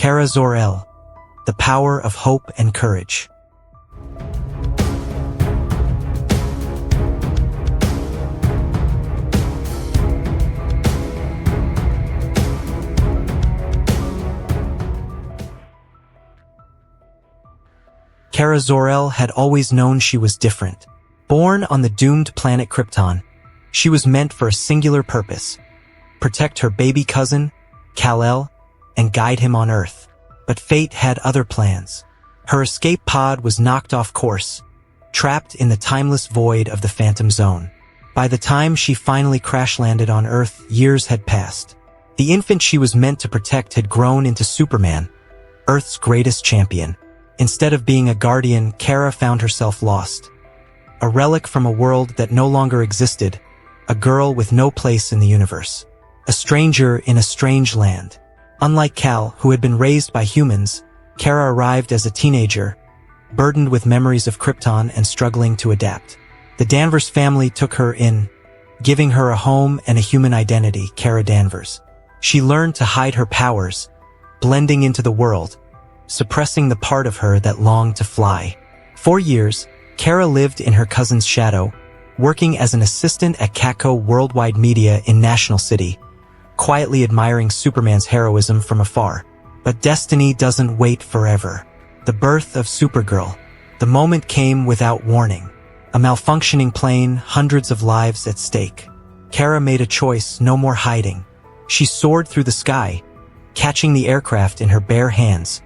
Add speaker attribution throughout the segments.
Speaker 1: Zor-El, the power of hope and courage. Zor-El had always known she was different. Born on the doomed planet Krypton, she was meant for a singular purpose: protect her baby cousin, Kal-El, and guide him on Earth. But fate had other plans. Her escape pod was knocked off course, trapped in the timeless void of the Phantom Zone. By the time she finally crash-landed on Earth, years had passed. The infant she was meant to protect had grown into Superman, Earth's greatest champion. Instead of being a guardian, Kara found herself lost. A relic from a world that no longer existed, a girl with no place in the universe. A stranger in a strange land. Unlike Kal, who had been raised by humans, Kara arrived as a teenager, burdened with memories of Krypton and struggling to adapt. The Danvers family took her in, giving her a home and a human identity, Kara Danvers. She learned to hide her powers, blending into the world, suppressing the part of her that longed to fly. For years, Kara lived in her cousin's shadow, working as an assistant at Catco Worldwide Media in National City, quietly admiring Superman's heroism from afar. But destiny doesn't wait forever. The birth of Supergirl. The moment came without warning. A malfunctioning plane, hundreds of lives at stake. Kara made a choice: no more hiding. She soared through the sky, catching the aircraft in her bare hands,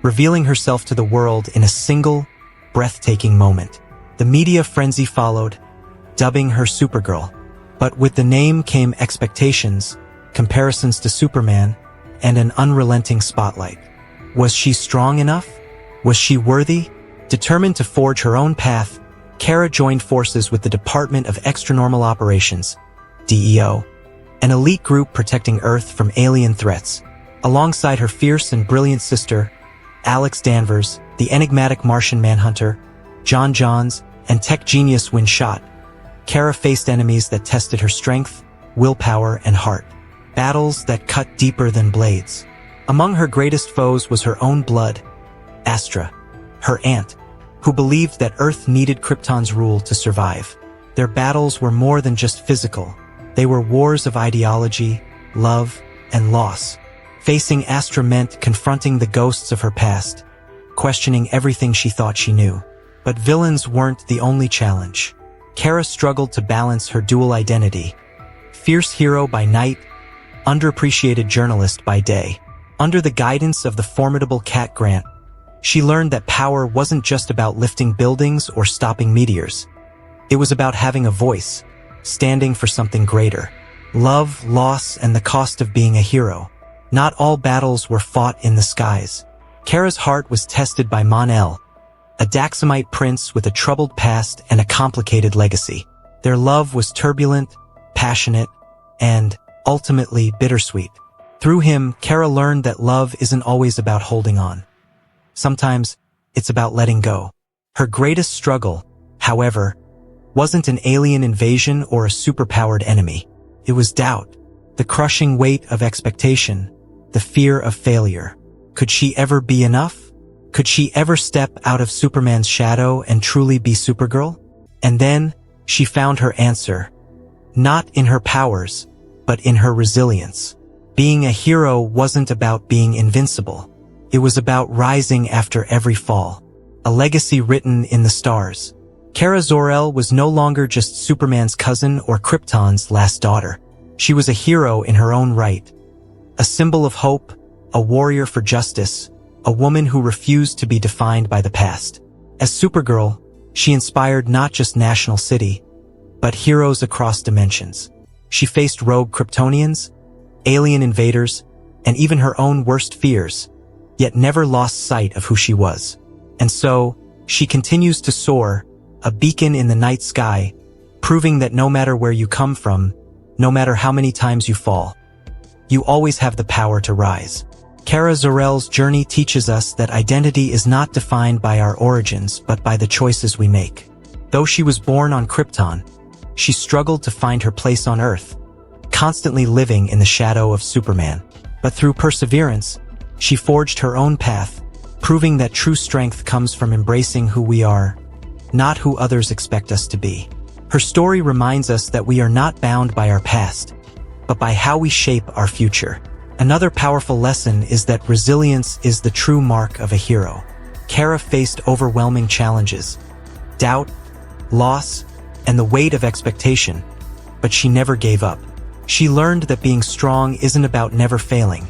Speaker 1: revealing herself to the world in a single, breathtaking moment. The media frenzy followed, dubbing her Supergirl. But with the name came expectations, comparisons to Superman, and an unrelenting spotlight. Was she strong enough? Was she worthy? Determined to forge her own path, Kara joined forces with the Department of Extranormal Operations, DEO, an elite group protecting Earth from alien threats. Alongside her fierce and brilliant sister, Alex Danvers, the enigmatic Martian Manhunter, John Johns, and tech genius Windshot, Kara faced enemies that tested her strength, willpower, and heart. Battles that cut deeper than blades. Among her greatest foes was her own blood, Astra, her aunt, who believed that Earth needed Krypton's rule to survive. Their battles were more than just physical. They were wars of ideology, love, and loss. Facing Astra meant confronting the ghosts of her past, questioning everything she thought she knew. But villains weren't the only challenge. Kara struggled to balance her dual identity: fierce hero by night, underappreciated journalist by day. Under the guidance of the formidable Cat Grant, she learned that power wasn't just about lifting buildings or stopping meteors. It was about having a voice, standing for something greater. Love, loss, and the cost of being a hero. Not all battles were fought in the skies. Kara's heart was tested by Mon-El, a Daxamite prince with a troubled past and a complicated legacy. Their love was turbulent, passionate, and ultimately bittersweet. Through him, Kara learned that love isn't always about holding on. Sometimes, it's about letting go. Her greatest struggle, however, wasn't an alien invasion or a superpowered enemy. It was doubt, the crushing weight of expectation, the fear of failure. Could she ever be enough? Could she ever step out of Superman's shadow and truly be Supergirl? And then, she found her answer. Not in her powers, but in her resilience. Being a hero wasn't about being invincible. It was about rising after every fall. A legacy written in the stars. Kara Zor-El was no longer just Superman's cousin or Krypton's last daughter. She was a hero in her own right. A symbol of hope, a warrior for justice, a woman who refused to be defined by the past. As Supergirl, she inspired not just National City, but heroes across dimensions. She faced rogue Kryptonians, alien invaders, and even her own worst fears, yet never lost sight of who she was. And so, she continues to soar, a beacon in the night sky, proving that no matter where you come from, no matter how many times you fall, you always have the power to rise. Kara Zor-El's journey teaches us that identity is not defined by our origins but by the choices we make. Though she was born on Krypton, she struggled to find her place on Earth, constantly living in the shadow of Superman. But through perseverance, She forged her own path, proving that true strength comes from embracing who we are, not who others expect us to be. Her story reminds us that we are not bound by our past, but by how we shape our future. Another powerful lesson is that resilience is the true mark of a hero. Kara faced overwhelming challenges, doubt, loss, and the weight of expectation, but she never gave up. She learned that being strong isn't about never failing.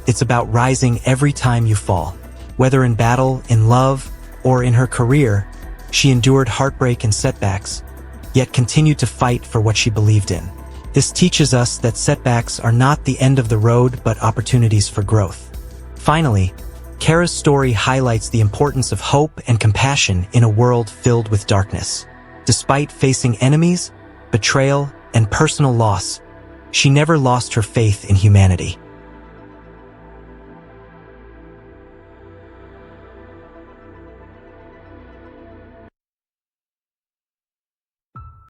Speaker 1: It's about rising every time you fall. Whether in battle, in love, or in her career, she endured heartbreak and setbacks, yet continued to fight for what she believed in. This teaches us that setbacks are not the end of the road but opportunities for growth. Finally, Kara's story highlights the importance of hope and compassion in a world filled with darkness. Despite facing enemies, betrayal, and personal loss, she never lost her faith in humanity.